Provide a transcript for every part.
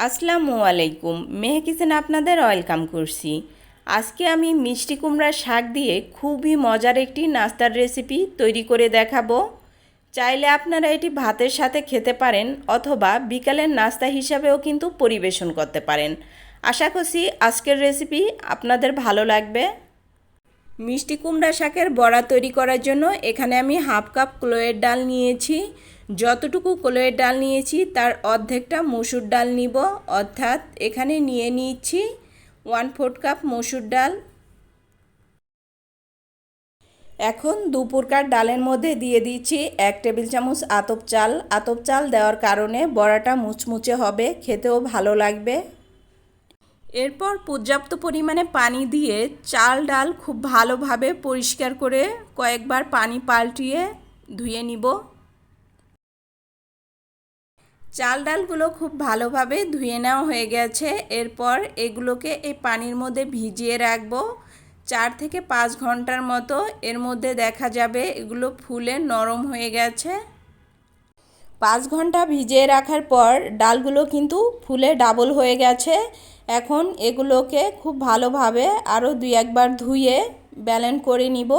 আসসালামু আলাইকুম। মেহে কিচেনে আপনাদের ওয়েলকাম করছি। আজকে আমি মিষ্টি কুমড়ার শাক দিয়ে খুবই মজার একটি নাস্তার রেসিপি তৈরি করে দেখাবো। চাইলে আপনারা এটি ভাতের সাথে খেতে পারেন অথবা বিকালের নাস্তা হিসাবেও কিন্তু পরিবেশন করতে পারেন। আশা করছি আজকের রেসিপি আপনাদের ভালো লাগবে। মিষ্টি কুমড়া শাকের বড়া তৈরি করার জন্য এখানে আমি হাফ কাপ কলোয়ের ডাল নিয়েছি। যতটুকু কলোয়ের ডাল নিয়েছি তার অর্ধেকটা মসুর ডাল নিব, অর্থাৎ এখানে নিয়ে নিচ্ছি 1/4 কাপ মসুর ডাল। এখন 2 প্রকার ডালের মধ্যে দিয়ে দিচ্ছি 1 টেবিল চামচ আতপ চাল। আতপ চাল দেওয়ার কারণে বড়াটা মুচমুচে হবে, খেতেও ভালো লাগবে। এরপর পর্যাপ্ত পরিমাণে পানি দিয়ে চাল ডাল খুব ভালোভাবে পরিষ্কার করে কয়েকবার পানি পাল্টিয়ে ধুয়ে নিব। চাল ডালগুলো খুব ভালোভাবে ধুয়ে নেওয়া হয়ে গেছে। এরপর এগুলোকে এই পানির মধ্যে ভিজিয়ে রাখবো 4 থেকে 5 ঘন্টার মতো। এর মধ্যে দেখা যাবে এগুলো ফুলে নরম হয়ে গেছে। 5 ঘন্টা ভিজিয়ে রাখার পর ডালগুলো কিন্তু ফুলে ডাবল হয়ে গেছে। এখন এগুলোকে খুব ভালোভাবে আরও 2-1 বার ধুয়ে ব্যালেন্ড করে নিব।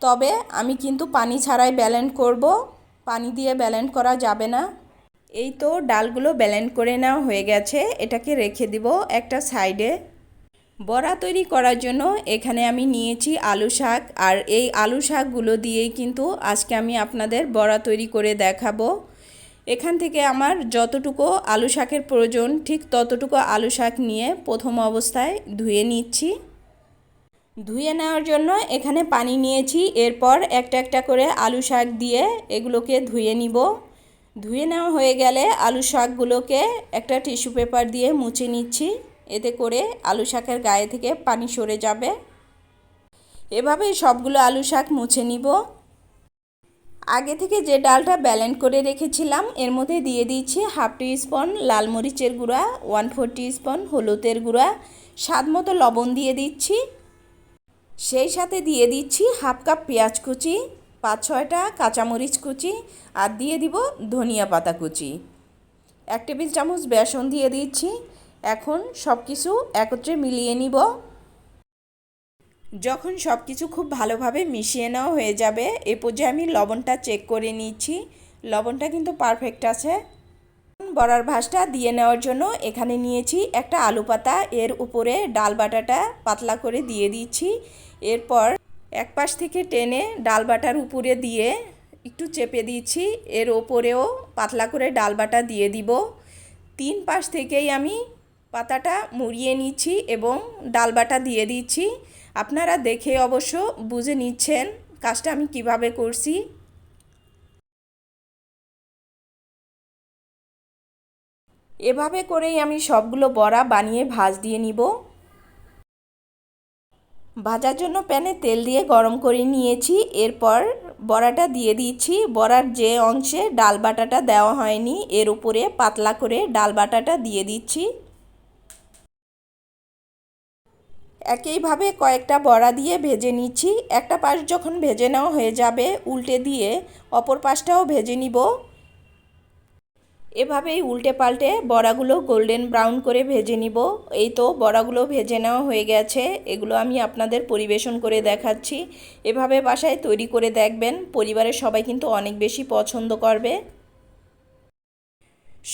তবে আমি কিন্তু পানি ছাড়াই ব্যালেন্ড করব, পানি দিয়ে ব্যালেন্ড করা যাবে না। এই তো ডালগুলো ব্যালেন্ড করে নেওয়া হয়ে গেছে, এটাকে রেখে দিব একটা সাইডে। বড়া তৈরি করার জন্য এখানে আমি নিয়েছি আলু শাক, আর এই আলু শাকগুলো দিয়েই কিন্তু আজকে আমি আপনাদের বড়া তৈরি করে দেখাবো। এখান থেকে আমার যতটুকু আলু শাকের প্রয়োজন ঠিক ততটুকু আলু শাক নিয়ে প্রথম অবস্থায় ধুয়ে নিচ্ছি। ধুয়ে নেওয়ার জন্য এখানে পানি নিয়েছি। এরপর একটা একটা করে আলু শাক দিয়ে এগুলোকে ধুয়ে নিব। ধুয়ে নেওয়া হয়ে গেলে আলু শাকগুলোকে একটা টিস্যু পেপার দিয়ে মুছে নিচ্ছি, এতে করে আলু শাকের গায়ে থেকে পানি সরে যাবে। এভাবেই সবগুলো আলু শাক মুছে নিব। আগে থেকে যে ডালটা ব্যালেন্ড করে রেখেছিলাম এর মধ্যে দিয়ে দিচ্ছি 1/2 টিস্পুন লাল মরিচের গুঁড়া, 1/4 টিস্পুন হলুদের গুঁড়া, স্বাদ মতো লবণ দিয়ে দিচ্ছি। সেই সাথে দিয়ে দিচ্ছি 1/2 কাপ পেঁয়াজ কুচি, 5-6টা কাঁচামরিচ কুচি, আর দিয়ে দিব ধনিয়া পাতা কুচি। 1 টেবিল চামচ বেসন দিয়ে দিচ্ছি। এখন সব কিছু একত্রে মিলিয়ে নিব। যখন সব কিছু খুব ভালোভাবে মিশিয়ে নেওয়া হয়ে যাবে এ পর্যায়ে আমি লবণটা চেক করে নিচ্ছি। লবণটা কিন্তু পারফেক্ট আছে। বড়ার ভাঁজটা দিয়ে নেওয়ার জন্য এখানে নিয়েছি একটা আলু পাতা, এর উপরে ডাল বাটাটা পাতলা করে দিয়ে দিচ্ছি। এরপর এক পাশ থেকে টেনে ডাল বাটার উপরে দিয়ে একটু চেপে দিচ্ছি, এর ওপরেও পাতলা করে ডাল বাটা দিয়ে দিব। 3 পাশ থেকেই আমি পাতাটা মুড়িয়ে নিচ্ছি এবং ডাল বাটা দিয়ে দিচ্ছি। আপনারা দেখে অবশ্য বুঝে নিচ্ছেন কাজটা আমি কিভাবে করছি। এভাবে করেই আমি সবগুলো বড়া বানিয়ে ভাজ দিয়ে নিব। ভাজার জন্য প্যানে তেল দিয়ে গরম করে নিয়েছি। এরপর বড়াটা দিয়ে দিচ্ছি। বড়ার যে অংশে ডাল বাটাটা দেওয়া হয়নি এর উপরে পাতলা করে ডাল বাটাটা দিয়ে দিচ্ছি। একইভাবে কয়েকটা বড়া দিয়ে ভেজে নিচ্ছি। একটা পাশ যখন ভেজে নেওয়া হয়ে যাবে উল্টে দিয়ে অপর পাশটাও ভেজে নিব। এভাবেই উল্টে পাল্টে বড়াগুলো গোল্ডেন ব্রাউন করে ভেজে নিব। এই তো বড়াগুলো ভেজে নেওয়া হয়ে গেছে, এগুলো আমি আপনাদের পরিবেশন করে দেখাচ্ছি। এভাবে বাসায় তৈরি করে দেখবেন, পরিবারের সবাই কিন্তু অনেক বেশি পছন্দ করবে।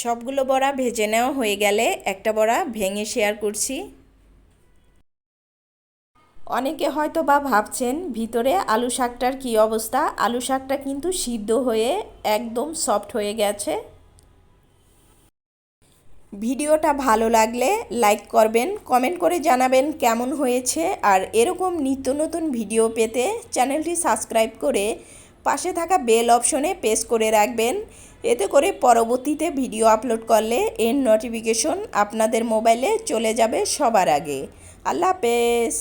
সবগুলো বড়া ভেজে নেওয়া হয়ে গেলে একটা বড়া ভেঙে শেয়ার করছি। অনেকে হয়তো বা ভাবছেন ভিতরে আলু শাকটার কী অবস্থা। আলু শাকটা কিন্তু সিদ্ধ হয়ে একদম সফট হয়ে গেছে। ভিডিওটা ভালো লাগলে লাইক করবেন, কমেন্ট করে জানাবেন কেমন হয়েছে। আর এরকম নিত্য নতুন ভিডিও পেতে চ্যানেলটি সাবস্ক্রাইব করে পাশে থাকা বেল অপশনে প্রেস করে রাখবেন। এতে করে পরবর্তীতে ভিডিও আপলোড করলে এর নোটিফিকেশন আপনাদের মোবাইলে চলে যাবে সবার আগে। আল্লাহ হাফেজ।